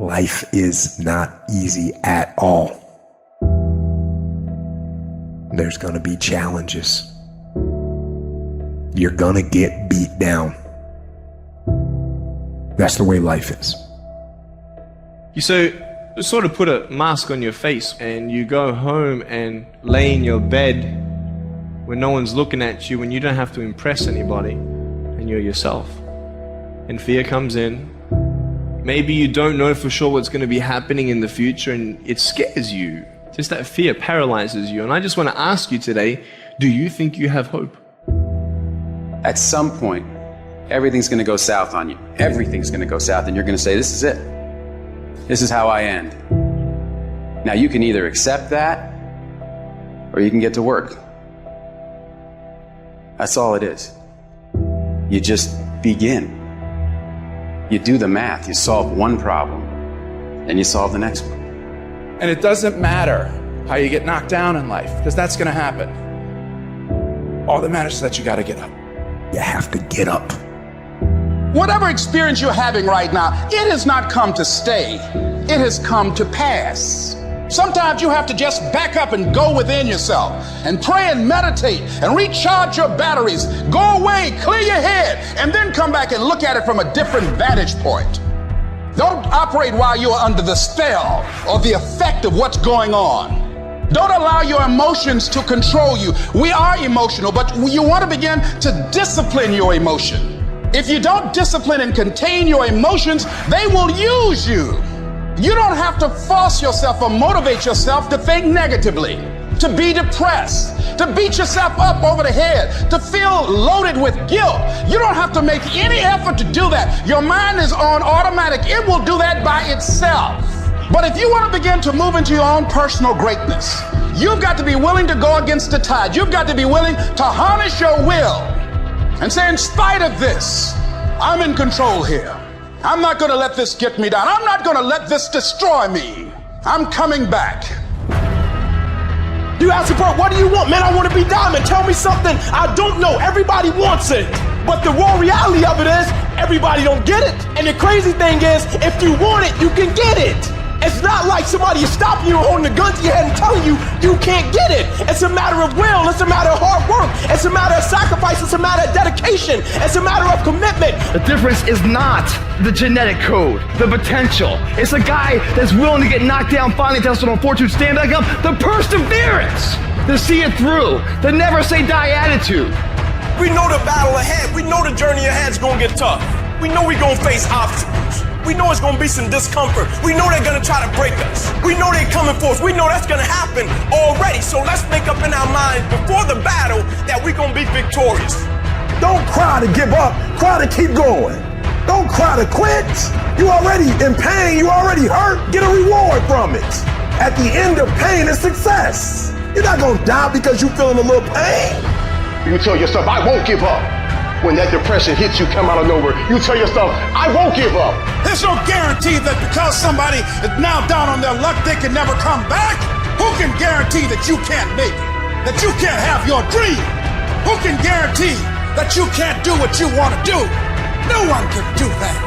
life is not easy at all. There's gonna be challenges. You're gonna get beat down. That's the way life is. You sort of put a mask on your face and you go home and lay in your bed when no one's looking at you, when you don't have to impress anybody and you're yourself. And fear comes in. Maybe you don't know for sure what's going to be happening in the future and it scares you. Just that fear paralyzes you. And I just want to ask you today, do you think you have hope? At some point, everything's going to go south on you. Everything's going to go south and you're going to say, this is it. This is how I end. Now you can either accept that or you can get to work. That's all it is. You just begin. You do the math, you solve one problem, and you solve the next one. And it doesn't matter how you get knocked down in life, because that's gonna happen. All that matters is that you gotta get up. You have to get up. Whatever experience you're having right now, it has not come to stay. It has come to pass. Sometimes you have to just back up and go within yourself and pray and meditate and recharge your batteries. Go away, clear your head, and then come back and look at it from a different vantage point. Don't operate while you're under the spell or the effect of what's going on. Don't allow your emotions to control you. We are emotional, but you want to begin to discipline your emotion. If you don't discipline and contain your emotions, they will use you. You don't have to force yourself or motivate yourself to think negatively, to be depressed, to beat yourself up over the head, to feel loaded with guilt. You don't have to make any effort to do that. Your mind is on automatic. It will do that by itself. But if you want to begin to move into your own personal greatness, you've got to be willing to go against the tide. You've got to be willing to harness your will and say, in spite of this, I'm in control here. I'm not going to let this get me down. I'm not going to let this destroy me. I'm coming back. You ask me, bro, what do you want? Man, I want to be diamond. Tell me something I don't know. Everybody wants it. But the raw reality of it is, everybody don't get it. And the crazy thing is, if you want it, you can get it. It's not like somebody is stopping you or holding a gun to your head and telling you you can't get it. It's a matter of will. It's a matter of hard work. It's a matter of sacrifice. It's a matter of dedication. It's a matter of commitment. The difference is not the genetic code, the potential. It's a guy that's willing to get knocked down, finally tested on fortune, stand back up, the perseverance, to see it through, the never say die attitude. We know the battle ahead. We know the journey ahead is going to get tough. We know we're going to face obstacles. We know it's going to be some discomfort. We know they're going to try to break us. We know they're coming for us. We know that's going to happen already. So let's make up in our minds before the battle that we're going to be victorious. Don't cry to give up. Cry to keep going. Don't cry to quit. You already in pain. You already hurt. Get a reward from it. At the end of pain is success. You're not going to die because you're feeling a little pain. You tell yourself, I won't give up. When that depression hits you, come out of nowhere, you tell yourself, I won't give up. There's no guarantee that because somebody is now down on their luck, they can never come back. Who can guarantee that you can't make it? That you can't have your dream? Who can guarantee that you can't do what you want to do? No one can do that.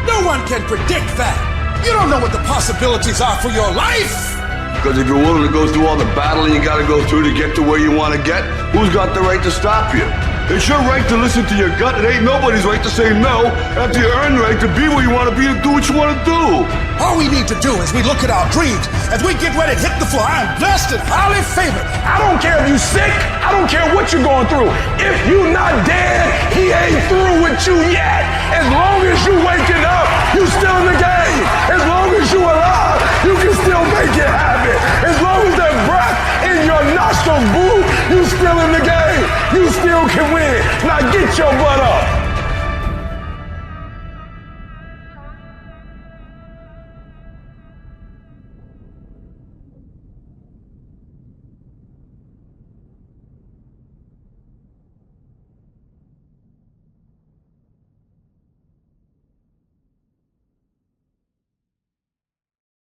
No one can predict that. You don't know what the possibilities are for your life. Because if you're willing to go through all the battling you got to go through to get to where you want to get, who's got the right to stop you? It's your right to listen to your gut. It ain't nobody's right to say no after you earn the right to be where you want to be and do what you want to do. All we need to do is we look at our dreams, as we get ready to hit the floor. I am blessed and highly favored. I don't care if you sick. I don't care what you're going through. If you not dead, he ain't through with you yet. As long as you waking up, you still in the game. As long as you alive, you can still make it happen. As long as that breath in your nostrils, boo, you still in the game. You still can win. Now get your butt up.